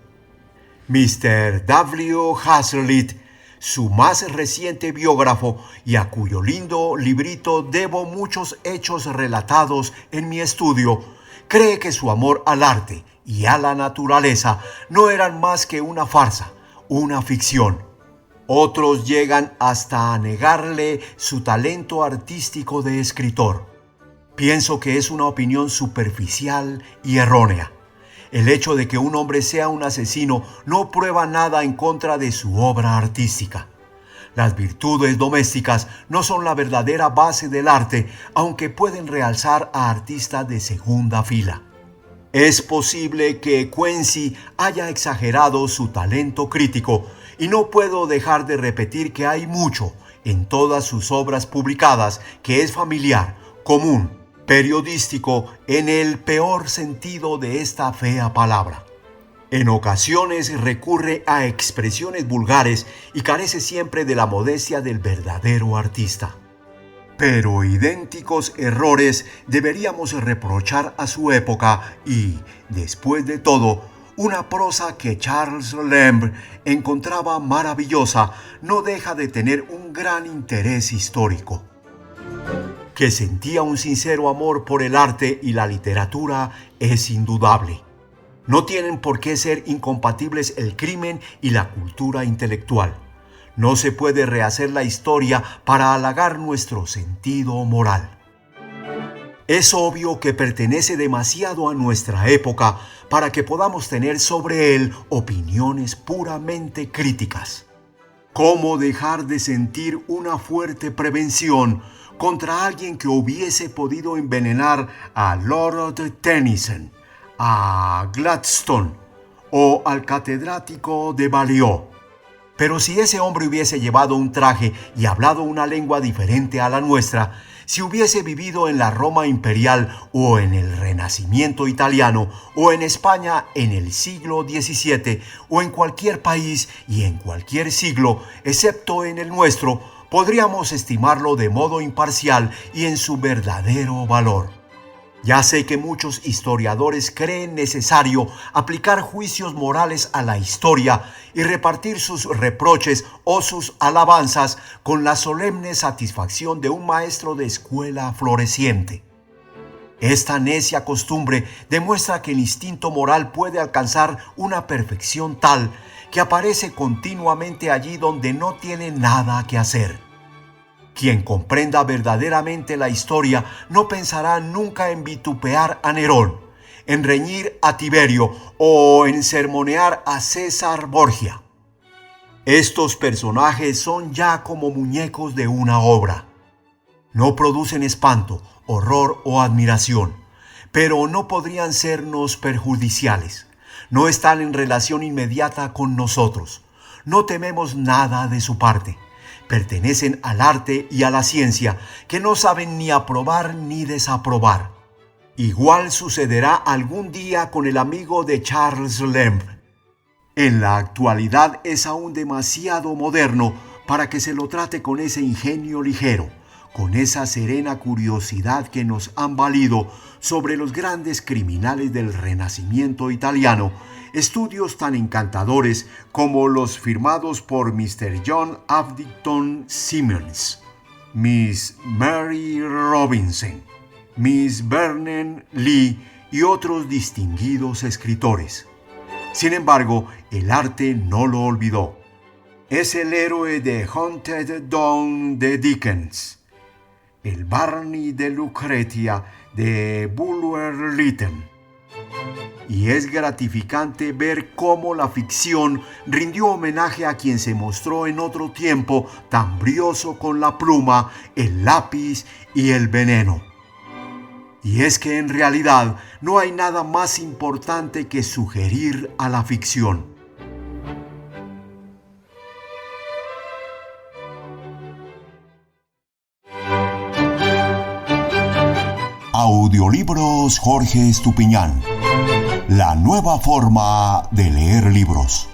Mr. W. Hazlitt, su más reciente biógrafo y a cuyo lindo librito debo muchos hechos relatados en mi estudio, cree que su amor al arte y a la naturaleza no eran más que una farsa, una ficción. Otros llegan hasta a negarle su talento artístico de escritor. Pienso que es una opinión superficial y errónea. El hecho de que un hombre sea un asesino no prueba nada en contra de su obra artística. Las virtudes domésticas no son la verdadera base del arte, aunque pueden realzar a artistas de segunda fila. Es posible que Quincy haya exagerado su talento crítico, y no puedo dejar de repetir que hay mucho en todas sus obras publicadas que es familiar, común, periodístico en el peor sentido de esta fea palabra. En ocasiones recurre a expresiones vulgares y carece siempre de la modestia del verdadero artista. Pero idénticos errores deberíamos reprochar a su época y, después de todo, una prosa que Charles Lamb encontraba maravillosa no deja de tener un gran interés histórico. Que sentía un sincero amor por el arte y la literatura es indudable. No tienen por qué ser incompatibles el crimen y la cultura intelectual. No se puede rehacer la historia para halagar nuestro sentido moral. Es obvio que pertenece demasiado a nuestra época para que podamos tener sobre él opiniones puramente críticas. ¿Cómo dejar de sentir una fuerte prevención contra alguien que hubiese podido envenenar a Lord Tennyson, a Gladstone o al catedrático de Balliol? Pero si ese hombre hubiese llevado un traje y hablado una lengua diferente a la nuestra, Si hubiese vivido en la Roma imperial o en el Renacimiento italiano o en España en el siglo XVII o en cualquier país y en cualquier siglo, excepto en el nuestro, podríamos estimarlo de modo imparcial y en su verdadero valor. Ya sé que muchos historiadores creen necesario aplicar juicios morales a la historia y repartir sus reproches o sus alabanzas con la solemne satisfacción de un maestro de escuela floreciente. Esta necia costumbre demuestra que el instinto moral puede alcanzar una perfección tal que aparece continuamente allí donde no tiene nada que hacer. Quien comprenda verdaderamente la historia no pensará nunca en vituperar a Nerón, en reñir a Tiberio o en sermonear a César Borgia. Estos personajes son ya como muñecos de una obra. No producen espanto, horror o admiración, pero no podrían sernos perjudiciales. No están en relación inmediata con nosotros. No tememos nada de su parte. Pertenecen al arte y a la ciencia, que no saben ni aprobar ni desaprobar. Igual sucederá algún día con el amigo de Charles Lamb. En la actualidad es aún demasiado moderno para que se lo trate con ese ingenio ligero, con esa serena curiosidad que nos han valido sobre los grandes criminales del Renacimiento italiano, estudios tan encantadores como los firmados por Mr. John Addington Symonds, Miss Mary Robinson, Miss Vernon Lee y otros distinguidos escritores. Sin embargo, el arte no lo olvidó. Es el héroe de Hunted Dawn de Dickens, el Barney de Lucretia de Bulwer Lytton. Y es gratificante ver cómo la ficción rindió homenaje a quien se mostró en otro tiempo tan brioso con la pluma, el lápiz y el veneno. Y es que en realidad no hay nada más importante que sugerir a la ficción. Audiolibros Jorge Estupiñán. La nueva forma de leer libros.